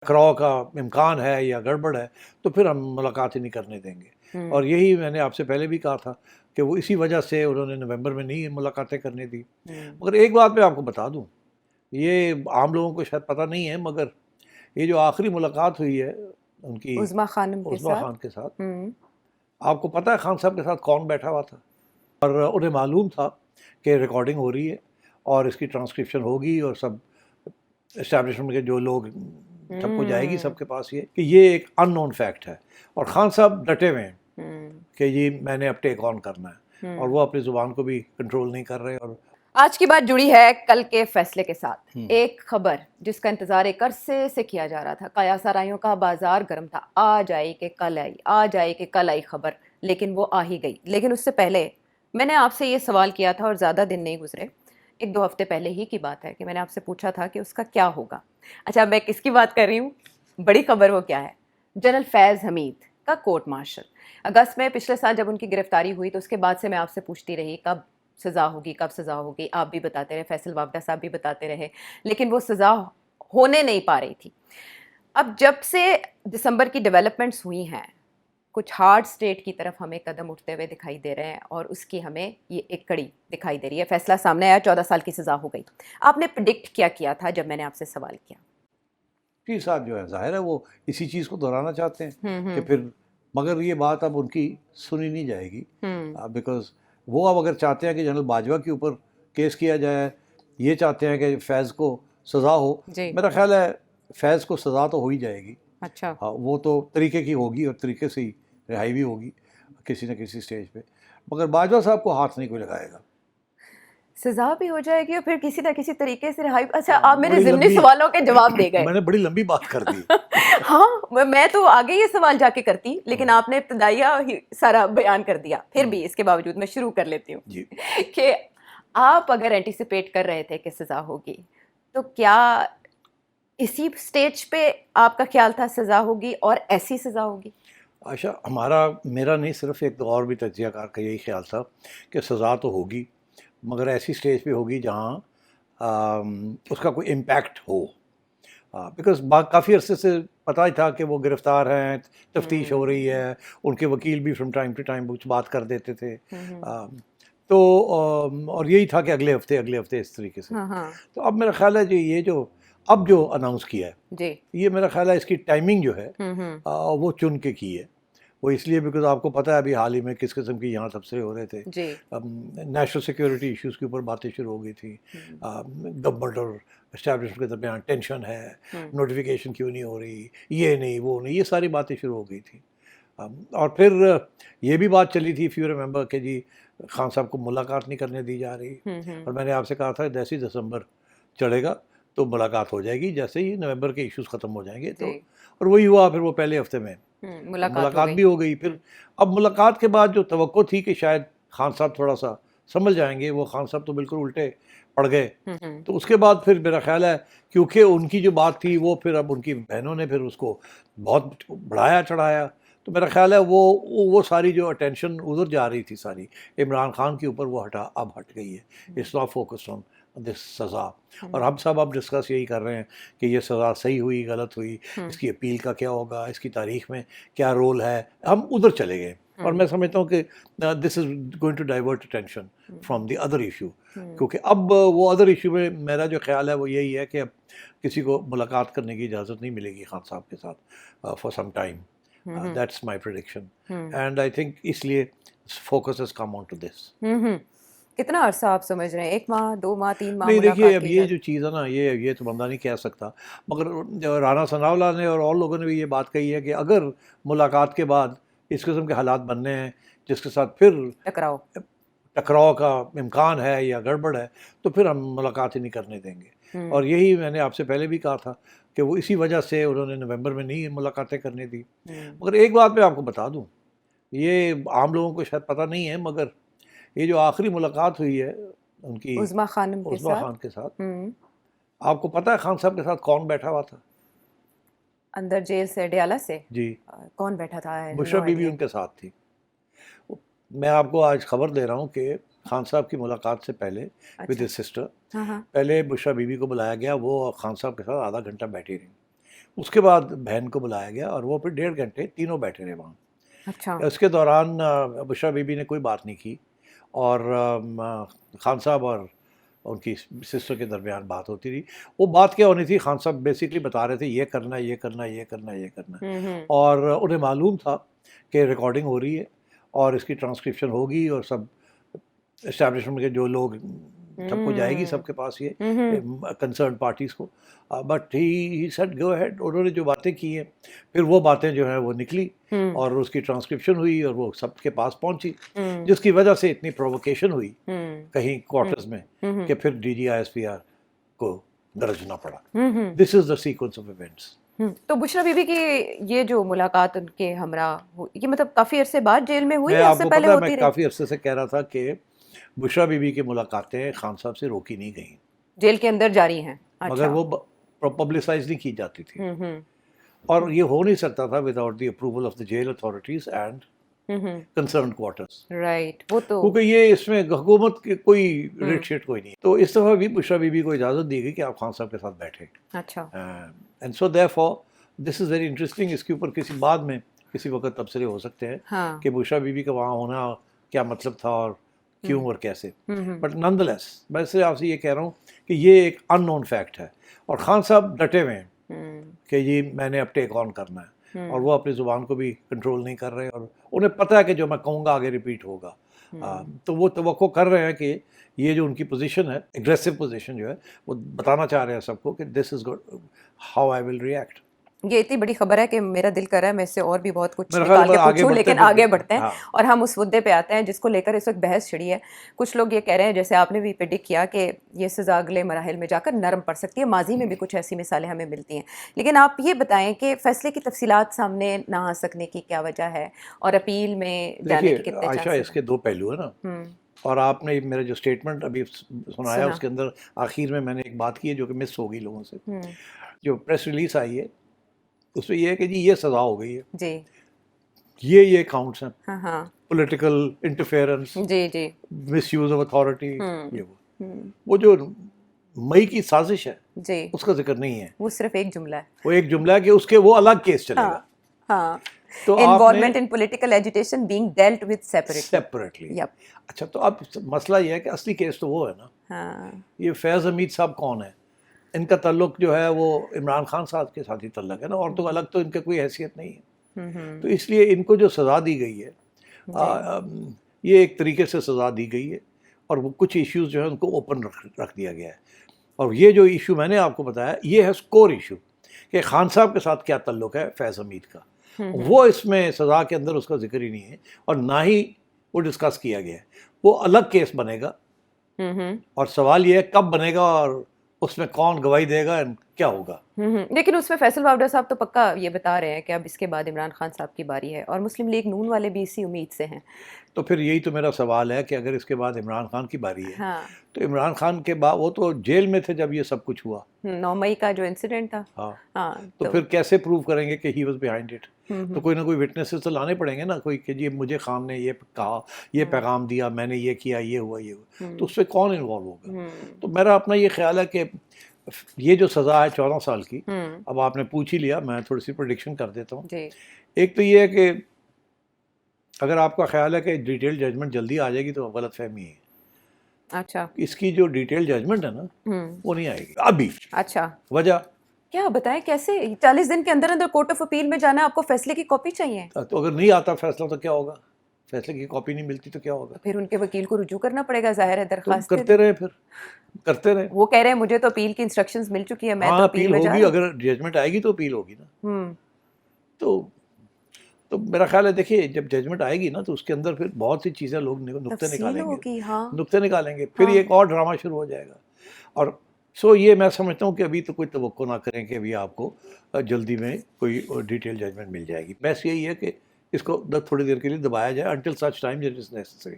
टकराव का इम्कान है या गड़बड़ है तो फिर हम मुलाकात ही नहीं करने देंगे। और यही मैंने आपसे पहले भी कहा था कि वो इसी वजह से उन्होंने नवंबर में नहीं मुलाकातें करने दी। मगर एक बात मैं आपको बता दूं, ये आम लोगों को शायद पता नहीं है, मगर ये जो आखिरी मुलाकात हुई है उनकी उज़्मा खानम के उज़्मा साथ। खान के साथ, आपको पता है खान साहब के साथ कौन बैठा हुआ था? और उन्हें मालूम था कि रिकॉर्डिंग हो रही है और इसकी ट्रांसक्रिप्शन होगी और सब इस्टेब्लिशमेंट के जो लोग सबको जाएगी सबके पास ये कि ये एक अननोन फैक्ट है। और खान साहब डटे हुए हैं कि ये मैंने अब टेक ऑन करना है, और वो अपनी ज़ुबान को भी कंट्रोल नहीं कर रहे। और आज की बात जुड़ी है कल के फैसले के साथ। एक खबर जिसका इंतजार एक अरसे से किया जा रहा था, कयासाराइयों का बाजार गर्म था, आज आई कि कल आई, आज आई कि कल आई खबर, लेकिन वो आ ही गई। लेकिन उससे पहले मैंने आपसे ये सवाल किया था और ज़्यादा दिन नहीं गुजरे, एक दो हफ्ते पहले ही की बात है कि मैंने आपसे पूछा था कि उसका क्या होगा। अच्छा, मैं किसकी बात कर रही हूँ? बड़ी खबर वो क्या है? जनरल फैज़ हमीद का कोर्ट मार्शल। अगस्त में पिछले साल जब उनकी गिरफ्तारी हुई तो उसके बाद से मैं आपसे पूछती रही कब सज़ा होगी, कब सज़ा होगी। आप भी बताते रहे, फैसल वावदा साहब भी बताते रहे, लेकिन वो सज़ा होने नहीं पा रही थी। अब जब से दिसंबर की डेवलपमेंट्स हुई हैं, कुछ हार्ड स्टेट की तरफ हमें कदम उठते हुए दिखाई दे रहे हैं और उसकी हमें ये एक कड़ी दिखाई दे रही है। फैसला सामने आया, 14 साल की सज़ा हो गई। आपने प्रिडिक्ट क्या किया था जब मैंने आपसे सवाल किया? के साथ जो है जाहिर है वो इसी चीज़ को दोहराना चाहते हैं कि फिर, मगर ये बात अब उनकी सुनी नहीं जाएगी, बिकॉज वो अब अगर चाहते हैं कि जनरल बाजवा के ऊपर केस किया जाए, ये चाहते हैं कि फैज़ को सज़ा हो। मेरा ख्याल है फैज़ को सज़ा तो हो ही जाएगी। अच्छा। हाँ, वो तो तरीके की होगी और तरीके से ही रिहाई भी होगी किसी न किसी स्टेज पे, मगर बाजवा साहब को हाथ नहीं कोई लगाएगा। सजा भी हो जाएगी और फिर किसी ना किसी तरीके से रिहाई। अच्छा, हाँ, आप मेरे बड़ी ज़िमनी लंबी सवालों के जवाब दे गए। मैंने बड़ी लंबी बात कर दी। हाँ, मैं तो आगे ये सवाल जाके करती, लेकिन आपने इब्तदाइया ही सारा बयान कर दिया। फिर भी इसके बावजूद मैं शुरू कर लेती हूँ जी। कि आप अगर एंटिसिपेट कर रहे थे कि सजा होगी, तो क्या इसी स्टेज पे आपका ख्याल था सजा होगी और ऐसी सजा होगी? अच्छा, मेरा नहीं, सिर्फ एक और भी तज्ज़ियाकार का यही ख्याल था कि सज़ा तो होगी, मगर ऐसी स्टेज पे होगी जहाँ उसका कोई इम्पैक्ट हो। बिकॉज़ काफ़ी अरसे से पता ही था कि वो गिरफ़्तार हैं, तफ्तीश हो रही है, उनके वकील भी फ्रॉम टाइम टू टाइम कुछ बात कर देते थे। तो और यही था कि अगले हफ़्ते इस तरीके से। तो अब मेरा ख़्याल है जी, ये जो अब जो अनाउंस किया है, ये मेरा ख़्याल है इसकी टाइमिंग जो है वो चुन के की है। वो इसलिए बिकॉज़ आपको पता है अभी हाल ही में किस किस्म की यहाँ तबसरे हो रहे थे। नेशनल सिक्योरिटी इश्यूज़ के ऊपर बातें शुरू हो गई थी। गवर्नमेंट और एस्टैब्लिशमेंट के दरमियान टेंशन है, नोटिफिकेशन क्यों नहीं हो रही, ये नहीं वो नहीं, ये सारी बातें शुरू हो गई थी। और फिर ये भी बात चली थी, इफ़ यू रिमेंबर, कि जी खान साहब को मुलाकात नहीं करने दी जा रही। और मैंने आपसे कहा था जैसे ही दिसंबर चढ़ेगा तो मुलाकात हो जाएगी, जैसे ही नवंबर के इश्यूज ख़त्म हो जाएंगे तो। और वही हुआ, फिर वो पहले हफ्ते में मुलाकात भी हो गई। फिर अब मुलाकात के बाद जो तवक्को थी कि शायद खान साहब थोड़ा सा समझ जाएंगे, वो खान साहब तो बिल्कुल उल्टे पड़ गए। तो उसके बाद फिर मेरा ख्याल है क्योंकि उनकी जो बात थी वो फिर अब उनकी बहनों ने फिर उसको बहुत बढ़ाया चढ़ाया, तो मेरा ख्याल है वो सारी जो अटेंशन उधर जा रही थी सारी इमरान खान के ऊपर, वो अब हट गई है। It's not focused on this सज़ा। और हम सब अब डिस्कस यही कर रहे हैं कि ये सज़ा सही हुई, गलत हुई, इसकी अपील का क्या होगा, इसकी तारीख में क्या रोल है, हम उधर चले गए। और मैं समझता हूँ कि this is going to divert attention from the other issue, क्योंकि अब वो अदर इशू में मेरा जो ख्याल है वो यही है कि अब किसी को मुलाकात करने की इजाज़त नहीं मिलेगी खान साहब के साथ for some time. That's my prediction, and I think इसलिए focus has come on to this. कितना अरसा आप समझ रहे हैं? 1 माह, 2 माह, 3 माह नहीं, देखिए मुलाकात अब की ये जा? जो चीज़ है ना, ये तो बंदा नहीं कह सकता, मगर जो राना सनाउल्लाह ने और लोगों ने भी ये बात कही है कि अगर मुलाकात के बाद इस किस्म के हालात बनने हैं जिसके साथ फिर टकराव का इम्कान है या गड़बड़ है, तो फिर हम मुलाकात ही नहीं करने देंगे। और यही मैंने आपसे पहले भी कहा था कि वो इसी वजह से उन्होंने नवंबर में नहीं मुलाकातें करने दी। मगर एक बात मैं आपको बता दूं, ये आम लोगों को शायद पता नहीं है, मगर ये जो आखिरी मुलाकात हुई है उनकी उज़्मा खानम के साथ, आपको पता है खान साहब के साथ कौन बैठा हुआ था? अंदर जेल से, डयाला से? जी, कौन बैठा था? बुशरा बीबी उनके साथ थी। मैं आपको आज खबर दे रहा हूँ कि खान साहब की मुलाकात से पहले विद हिज सिस्टर, पहले बुशरा बीबी को बुलाया गया, वो खान साहब के साथ आधा घंटा बैठी रही। उसके बाद बहन को बुलाया गया और वो फिर 1.5 घंटे तीनों बैठे रहे वहाँ। अच्छा। इसके दौरान बुशरा बीबी ने कोई बात नहीं की और खान साहब और उनकी सिस्टर के दरमियान बात होती रही। वो बात क्या होनी थी, खान साहब बेसिकली बता रहे थे ये करना ये करना ये करना ये करना, और उन्हें मालूम था कि रिकॉर्डिंग हो रही है और इसकी ट्रांसक्रिप्शन होगी और सब एस्टैब्लिशमेंट के जो लोग सबको जाएगी सबके पास ये कंसर्न पार्टीज़ को। But he said go ahead. उन्होंने जो बातें की हैं फिर वो बातें जो हैं वो निकली और उसकी ट्रांसक्रिप्शन हुई और वो सबके पास पहुंची, जिसकी वजह से इतनी प्रोवोकेशन हुई कहीं क्वार्टर्स में कि फिर DGISPR को गरजना पड़ा। This is the sequence of events. तो बुशरा बीबी की ये जो मुलाकात उनके हमरा ये मतलब काफी अरसे बाद जेल में हुई मैं या उससे आपको पहले पता है, होती मैं रही? काफ़ी अरसे से कह रहा था कि बुशरा बीबी की मुलाकातें खान साहब से रोकी नहीं गई, जेल के अंदर जारी हैं। मगर अच्छा। वो पब्लिसाइज नहीं की जाती थी और ये हो नहीं सकता था without the approval of the jail authorities and concern quarters, right. वो तो क्योंकि ये इसमें हुकूमत की कोई रेड शीट कोई नहीं। तो इस दफ़ा भी बुशरा बीबी को इजाज़त दी गई कि आप खान साहब के साथ बैठे। अच्छा। And so therefore this is very interesting. इसके ऊपर किसी बाद में किसी वक्त तबसरे हो सकते हैं हाँ। कि बुशरा बीबी का वहाँ होना क्या मतलब था और क्यों और कैसे। बट नॉनदलेस मैं सिर्फ आपसे ये कह रहा हूँ कि ये एक अननोन फैक्ट है और खान साहब डटे हुए हैं कि जी मैंने अब टेक ऑन करना है और वो अपनी ज़ुबान को भी कंट्रोल नहीं कर रहे और उन्हें पता है कि जो मैं कहूँगा आगे रिपीट होगा। तो वो तवक्को कर रहे हैं कि ये जो उनकी पोजीशन है, एग्रेसिव पोजीशन जो है, वो बताना चाह रहे हैं सबको कि this is good how I will react. ये इतनी बड़ी खबर है कि मेरा दिल कर रहा है मैं इससे और भी बहुत कुछ मेरा निकाल ख्याल के आगे पूछूं, बढ़ते लेकिन हैं, आगे बढ़ते हैं हाँ। और हम उस मुद्दे पे आते हैं जिसको लेकर इस वक्त बहस छिड़ी है। कुछ लोग ये कह रहे हैं, जैसे आपने भी प्रेडिक्ट किया, कि ये सज़ा अगले मराहिल में जाकर नरम पड़ सकती है। माजी में भी कुछ ऐसी मिसालें हमें मिलती हैं, लेकिन आप ये बताएं कि फैसले की तफसीलात सामने ना आ सकने की क्या वजह है और अपील में जाने के देखिए कितने आयशा, चांसेस इसके दो पहलू है ना, और आपने मेरा जो स्टेटमेंट अभी सुनाया सुना। उसके अंदर आखिर में मैंने एक बात की है जो कि मिस हो गई लोगों से। जो प्रेस रिलीज आई है उसमें ये है कि जी ये सज़ा हो गई है, जी। ये काउंट्स हैं, हाँ हाँ। पॉलिटिकल इंटरफेरेंस, जी जी। मिस यूज ऑफ अथॉरिटी, ये वो जो मई की साजिश है जी। उसका जिक्र नहीं है। वो सिर्फ एक जुमला है। वो एक जुमला है कि उसके वो अलग केस चलेगा। हाँ। तो involvement in political agitation being dealt with separately. Yup. अच्छा, तो अब मसला ये है कि असली केस तो वो है ना। हाँ। ये फैज़ हमीद साहब कौन है? इनका ताल्लुक जो है वो इमरान खान साहब के साथ ही ताल्लुक है ना, और तो अलग तो इनका कोई हैसियत नहीं है। तो इसलिए इनको जो सज़ा दी गई है ये एक तरीके से सज़ा दी गई है और वो कुछ इश्यूज जो है उनको ओपन रख दिया गया है। और ये जो इशू मैंने आपको बताया ये है स्कोर इशू कि खान साहब के साथ क्या ताल्लुक है फैज़ हमीद का, वो इसमें सज़ा के अंदर उसका जिक्र ही नहीं है और ना ही वो डिस्कस किया गया है। वो अलग केस बनेगा और सवाल ये है कब बनेगा और उसमें कौन गवाही देगा एंड क्या होगा। लेकिन उसमें फैसल बावडा साहब तो पक्का ये बता रहे हैं कि अब इसके बाद इमरान खान साहब की बारी है और मुस्लिम लीग नून वाले भी इसी उम्मीद से हैं। तो फिर यही तो मेरा सवाल है कि अगर इसके बाद इमरान खान की बारी है, हाँ। तो इमरान खान के बाद वो तो जेल में थे जब ये सब कुछ हुआ। 9 मई का जो इंसिडेंट था। हाँ, हाँ। तो फिर कैसे प्रूव करेंगे कि ही वाज बिहाइंड इट? तो कोई ना कोई विटनेसेस तो लाने पड़ेंगे ना, कोई कि जी मुझे खान ने ये कहा, ये पैगाम दिया, मैंने ये किया, ये हुआ, ये हुआ। तो उससे कौन इन्वॉल्व होगा? तो मेरा अपना ये ख्याल है कि ये जो सज़ा है 14 साल की, अब आपने पूछ ही लिया, मैं थोड़ी सी प्रेडिक्शन कर देता हूँ। एक तो ये है कि अगर आपका ख्याल है कि डिटेल जजमेंट जल्दी आ जाएगी तो गलत फहमी है। अच्छा। इसकी जो डिटेल जजमेंट है ना वो नहीं आएगी अभी। अच्छा, वजह क्या बताएं कैसे? 40 दिन के अंदर अंदर कोर्ट ऑफ अपील में जाना, आपको फैसले की कॉपी चाहिए। तो अगर नहीं आता फैसला तो क्या होगा? फैसले की कॉपी नहीं मिलती तो क्या होगा? फिर उनके वकील को रुजू करना पड़ेगा, जाहिर है, तो दरखास्त करते रहे, फिर करते रहे। वो कह रहे हैं मुझे तो अपील की इंस्ट्रक्शंस मिल चुकी है, मैं तो हाँ, अपील अपील में जा होगी, रहा हूं। अगर जजमेंट आएगी तो अपील होगी ना। हम्म। तो मेरा ख्याल है, देखिए जब जजमेंट आएगी ना तो उसके अंदर फिर बहुत सी चीज़ें लोग नुक्ते तफसील निकालेंगे, होगी। हाँ। नुक्ते निकालेंगे, फिर हाँ। एक और ड्रामा शुरू हो जाएगा। और सो ये मैं समझता हूँ कि अभी तो कोई तवक्को ना करें कि अभी आपको जल्दी में कोई डिटेल जजमेंट मिल जाएगी। बस यही है कि इसको थोड़ी देर के लिए दबाया जाए until such time that is necessary।